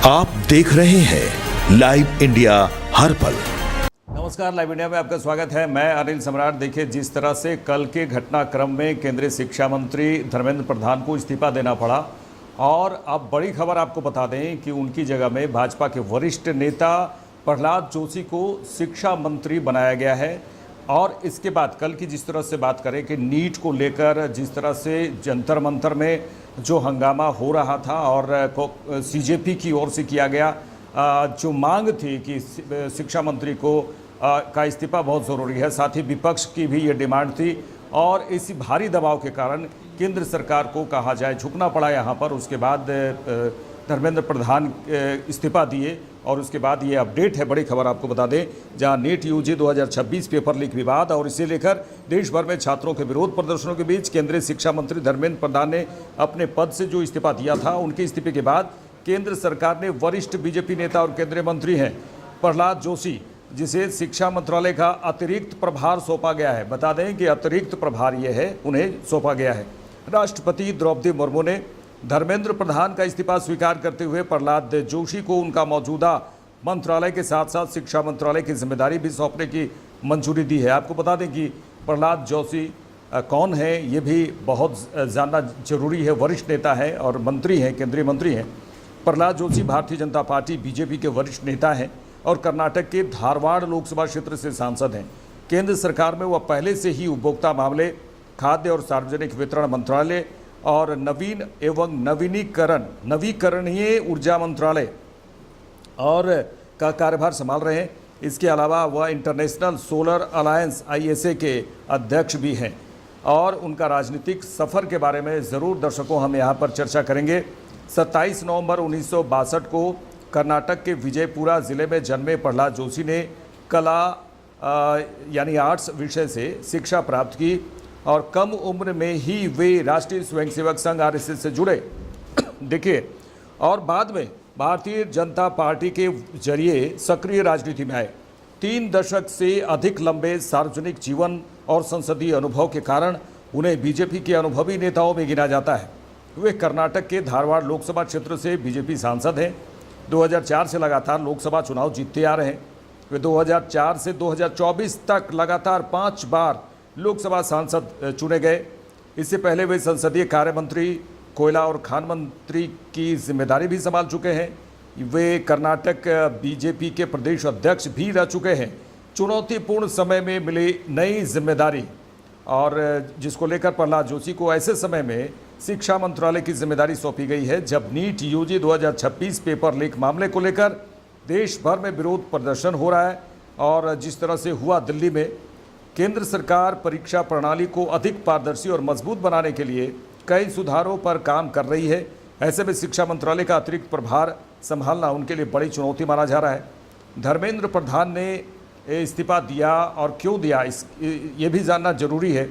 आप देख रहे हैं लाइव इंडिया हर पल। नमस्कार, लाइव इंडिया में आपका स्वागत है। मैं अनिल सम्राट। देखिए, जिस तरह से कल के घटनाक्रम में केंद्रीय शिक्षा मंत्री धर्मेंद्र प्रधान को इस्तीफा देना पड़ा, और अब बड़ी खबर आपको बता दें कि उनकी जगह में भाजपा के वरिष्ठ नेता प्रहलाद जोशी को शिक्षा मंत्री बनाया गया है। और इसके बाद कल की जिस तरह से बात करें कि नीट को लेकर जिस तरह से जंतर मंतर में जो हंगामा हो रहा था और सीजेपी की ओर से किया गया जो मांग थी कि शिक्षा मंत्री को का इस्तीफा बहुत ज़रूरी है, साथ ही विपक्ष की भी ये डिमांड थी, और इसी भारी दबाव के कारण केंद्र सरकार को कहा जाए झुकना पड़ा यहाँ पर। उसके बाद धर्मेंद्र प्रधान इस्तीफा दिए, और उसके बाद ये अपडेट है, बड़ी खबर आपको बता दें, जहां नीट यूजी 2026 पेपर लीक विवाद और इसे लेकर देश भर में छात्रों के विरोध प्रदर्शनों के बीच केंद्रीय शिक्षा मंत्री धर्मेंद्र प्रधान ने अपने पद से जो इस्तीफा दिया था, उनके इस्तीफे के बाद केंद्र सरकार ने वरिष्ठ बीजेपी नेता और केंद्रीय मंत्री हैं प्रहलाद जोशी, जिसे शिक्षा मंत्रालय का अतिरिक्त प्रभार सौंपा गया है। बता दें कि अतिरिक्त प्रभार ये है, उन्हें सौंपा गया है। राष्ट्रपति द्रौपदी मुर्मू ने धर्मेंद्र प्रधान का इस्तीफा स्वीकार करते हुए प्रहलाद जोशी को उनका मौजूदा मंत्रालय के साथ साथ शिक्षा मंत्रालय की जिम्मेदारी भी सौंपने की मंजूरी दी है। आपको बता दें कि प्रहलाद जोशी कौन है, ये भी बहुत जानना जरूरी है। वरिष्ठ नेता है और मंत्री हैं, केंद्रीय मंत्री हैं। प्रहलाद जोशी भारतीय जनता पार्टी बीजेपी के वरिष्ठ नेता हैं और कर्नाटक के धारवाड़ लोकसभा क्षेत्र से सांसद हैं। केंद्र सरकार में वह पहले से ही उपभोक्ता मामले, खाद्य और सार्वजनिक वितरण मंत्रालय और नवीन एवं नवीकरणीय ऊर्जा मंत्रालय और का कार्यभार संभाल रहे हैं। इसके अलावा वह इंटरनेशनल सोलर अलायंस ISA के अध्यक्ष भी हैं, और उनका राजनीतिक सफ़र के बारे में ज़रूर दर्शकों हम यहाँ पर चर्चा करेंगे। 27 नवंबर 1962 को कर्नाटक के विजयपुरा ज़िले में जन्मे प्रहलाद जोशी ने कला यानी आर्ट्स विषय से शिक्षा प्राप्त की, और कम उम्र में ही वे राष्ट्रीय स्वयंसेवक संघ RSS से जुड़े। देखिए, और बाद में भारतीय जनता पार्टी के जरिए सक्रिय राजनीति में आए। 3 दशक से अधिक लंबे सार्वजनिक जीवन और संसदीय अनुभव के कारण उन्हें बीजेपी के अनुभवी नेताओं में गिना जाता है। वे कर्नाटक के धारवाड़ लोकसभा क्षेत्र से बीजेपी सांसद हैं। 2004 से लगातार लोकसभा चुनाव जीतते आ रहे हैं। वे 2004 से 2024 तक लगातार 5 बार लोकसभा सांसद चुने गए। इससे पहले वे संसदीय कार्य मंत्री, कोयला और खान मंत्री की जिम्मेदारी भी संभाल चुके हैं। वे कर्नाटक बीजेपी के प्रदेश अध्यक्ष भी रह चुके हैं। चुनौतीपूर्ण समय में मिली नई जिम्मेदारी, और जिसको लेकर प्रहलाद जोशी को ऐसे समय में शिक्षा मंत्रालय की जिम्मेदारी सौंपी गई है जब नीट यूजी 2026 पेपर लीक मामले को लेकर देश भर में विरोध प्रदर्शन हो रहा है। और जिस तरह से हुआ दिल्ली में, केंद्र सरकार परीक्षा प्रणाली को अधिक पारदर्शी और मजबूत बनाने के लिए कई सुधारों पर काम कर रही है। ऐसे में शिक्षा मंत्रालय का अतिरिक्त प्रभार संभालना उनके लिए बड़ी चुनौती माना जा रहा है। धर्मेंद्र प्रधान ने इस्तीफा दिया, और क्यों दिया ये भी जानना जरूरी है।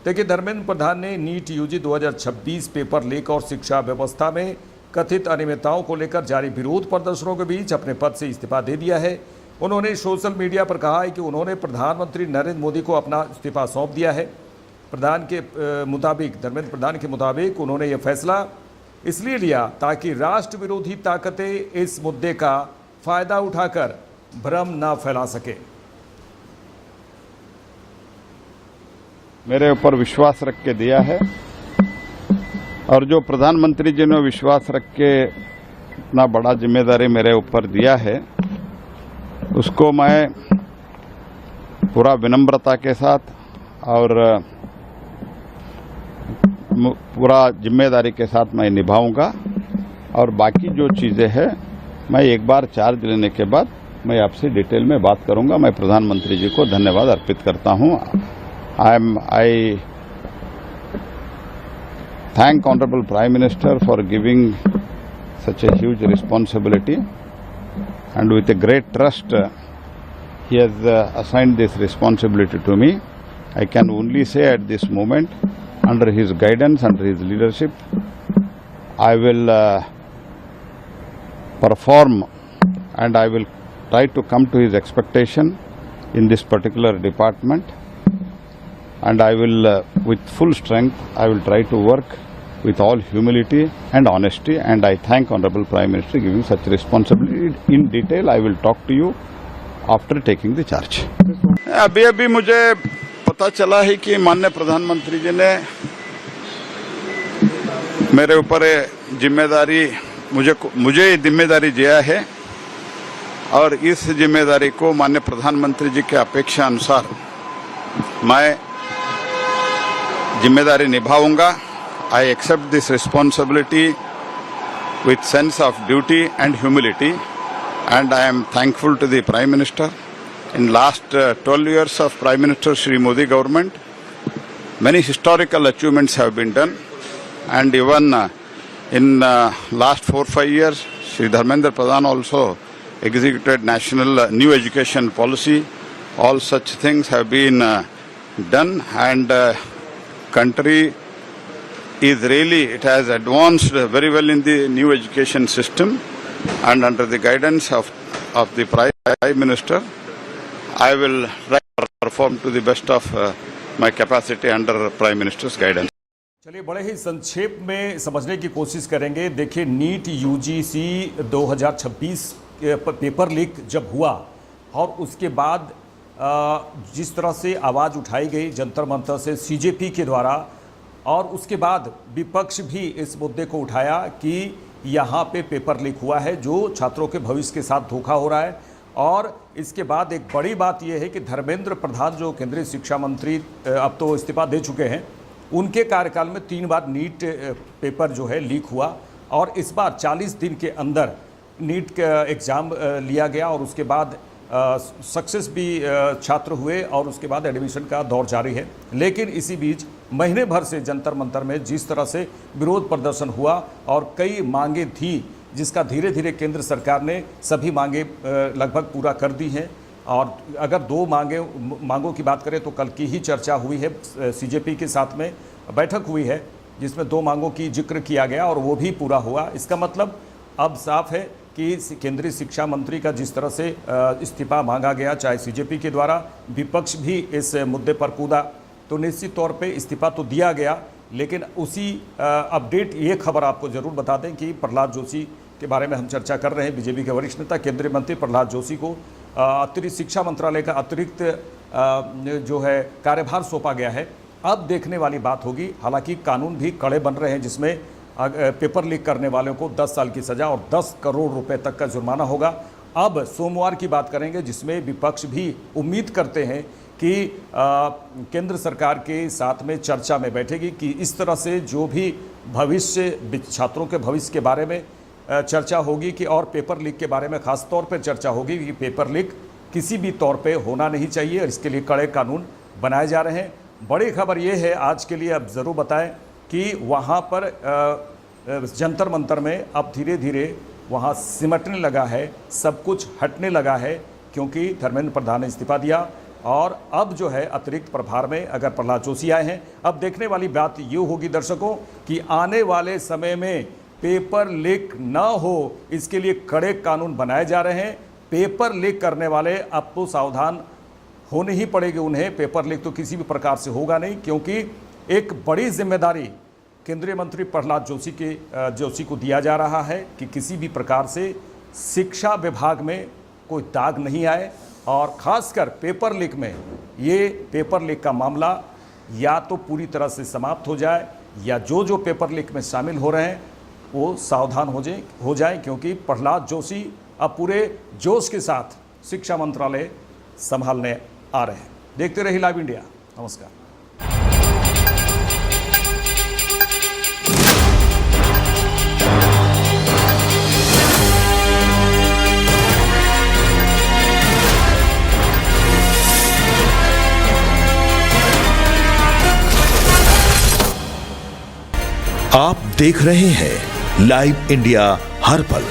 देखिए, धर्मेंद्र प्रधान ने नीट यूजी 2026 पेपर लीक और शिक्षा व्यवस्था में कथित अनियमितताओं को लेकर जारी विरोध प्रदर्शनों के बीच अपने पद से इस्तीफा दे दिया है। उन्होंने सोशल मीडिया पर कहा है कि उन्होंने प्रधानमंत्री नरेंद्र मोदी को अपना इस्तीफा सौंप दिया है। धर्मेंद्र प्रधान के मुताबिक उन्होंने यह फैसला इसलिए लिया ताकि राष्ट्र विरोधी ताकतें इस मुद्दे का फायदा उठाकर भ्रम न फैला सके। मेरे ऊपर विश्वास रख के दिया है, और जो प्रधानमंत्री जी ने विश्वास रख के इतना बड़ा जिम्मेदारी मेरे ऊपर दिया है, उसको मैं पूरा विनम्रता के साथ और पूरा जिम्मेदारी के साथ मैं निभाऊंगा। और बाकी जो चीज़ें हैं, मैं एक बार चार्ज लेने के बाद मैं आपसे डिटेल में बात करूंगा। मैं प्रधानमंत्री जी को धन्यवाद अर्पित करता हूं। I thank Honorable Prime Minister for giving such a huge responsibility, and with a great trust he has assigned this responsibility to me. I can only say at this moment, under his guidance, under his leadership, I will perform, and I will try to come to his expectation in this particular department, and I will with full strength I will try to work with all humility and honesty, and I thank Honorable Prime Minister giving such responsibility. In detail, I will talk to you after taking the charge. अभी मुझे पता चला है कि माननीय प्रधानमंत्री जी ने मेरे ऊपर जिम्मेदारी मुझे जिम्मेदारी दिया है और इस जिम्मेदारी को माननीय प्रधानमंत्री जी के अपेक्षा अनुसार मैं जिम्मेदारी निभाऊंगा. I accept this responsibility with sense of duty and humility, and I am thankful to the Prime Minister. In last 12 years of Prime Minister Shri Modi government, many historical achievements have been done, and even in last 4-5 years, Shri Dharmendra Pradhan also executed national new education policy. All such things have been done, and country is really, it has advanced very well in the new education system, and under the guidance of the Prime Minister, I will try to perform to the best of my capacity under Prime Minister's guidance. चलिए बड़े ही संक्षेप में समझने की कोशिश करेंगे. देखिए NEET UGC 2026 paper leak जब हुआ और उसके बाद जिस तरह से आवाज़ उठाई गई जंतर मंतर से सीजेपी के द्वारा, और उसके बाद विपक्ष भी इस मुद्दे को उठाया कि यहाँ पे पेपर लीक हुआ है जो छात्रों के भविष्य के साथ धोखा हो रहा है. और इसके बाद एक बड़ी बात यह है कि धर्मेंद्र प्रधान जो केंद्रीय शिक्षा मंत्री अब तो इस्तीफा दे चुके हैं, उनके कार्यकाल में 3 बार नीट पेपर जो है लीक हुआ, और इस बार 40 दिन के अंदर नीट का एग्ज़ाम लिया गया और उसके बाद सक्सेस भी छात्र हुए और उसके बाद एडमिशन का दौर जारी है. लेकिन इसी बीच महीने भर से जंतर मंतर में जिस तरह से विरोध प्रदर्शन हुआ और कई मांगे थी, जिसका धीरे धीरे केंद्र सरकार ने सभी मांगे लगभग पूरा कर दी हैं. और अगर 2 मांगों की बात करें तो कल की ही चर्चा हुई है, सीजेपी के साथ में बैठक हुई है जिसमें 2 मांगों की जिक्र किया गया और वो भी पूरा हुआ. इसका मतलब अब साफ है कि केंद्रीय शिक्षा मंत्री का जिस तरह से इस्तीफा मांगा गया, चाहे सीजेपी के द्वारा, विपक्ष भी इस मुद्दे पर कूदा, तो निश्चित तौर पे इस्तीफा तो दिया गया. लेकिन उसी अपडेट ये खबर आपको ज़रूर बता दें कि प्रहलाद जोशी के बारे में हम चर्चा कर रहे हैं. बीजेपी के वरिष्ठ नेता केंद्रीय मंत्री प्रहलाद जोशी को अतिरिक्त शिक्षा मंत्रालय का अतिरिक्त जो है कार्यभार सौंपा गया है. अब देखने वाली बात होगी. हालांकि कानून भी कड़े बन रहे हैं जिसमें पेपर लीक करने वालों को 10 साल की सज़ा और 10 करोड़ रुपए तक का जुर्माना होगा. अब सोमवार की बात करेंगे जिसमें विपक्ष भी उम्मीद करते हैं कि केंद्र सरकार के साथ में चर्चा में बैठेगी कि इस तरह से जो भी भविष्य छात्रों के भविष्य के बारे में चर्चा होगी कि और पेपर लीक के बारे में खास तौर पर चर्चा होगी कि पेपर लीक किसी भी तौर पे होना नहीं चाहिए और इसके लिए कड़े कानून बनाए जा रहे हैं. बड़ी खबर ये है आज के लिए, अब ज़रूर बताएं कि वहाँ पर जंतर मंतर में अब धीरे धीरे वहाँ सिमटने लगा है, सब कुछ हटने लगा है, क्योंकि धर्मेंद्र प्रधान ने इस्तीफा दिया और अब जो है अतिरिक्त प्रभार में अगर प्रहलाद जोशी आए हैं. अब देखने वाली बात ये होगी दर्शकों कि आने वाले समय में पेपर लीक ना हो, इसके लिए कड़े कानून बनाए जा रहे हैं. पेपर लीक करने वाले अब तो सावधान होने ही पड़ेगी उन्हें. पेपर लीक तो किसी भी प्रकार से होगा नहीं, क्योंकि एक बड़ी जिम्मेदारी केंद्रीय मंत्री प्रहलाद जोशी को दिया जा रहा है कि किसी भी प्रकार से शिक्षा विभाग में कोई दाग नहीं आए, और ख़ासकर पेपर लीक में ये पेपर लीक का मामला या तो पूरी तरह से समाप्त हो जाए, या जो पेपर लीक में शामिल हो रहे हैं वो सावधान हो जाए, क्योंकि प्रहलाद जोशी अब पूरे जोश के साथ शिक्षा मंत्रालय संभालने आ रहे हैं. देखते रहिए लाइव इंडिया. नमस्कार. आप देख रहे हैं लाइव इंडिया हर पल.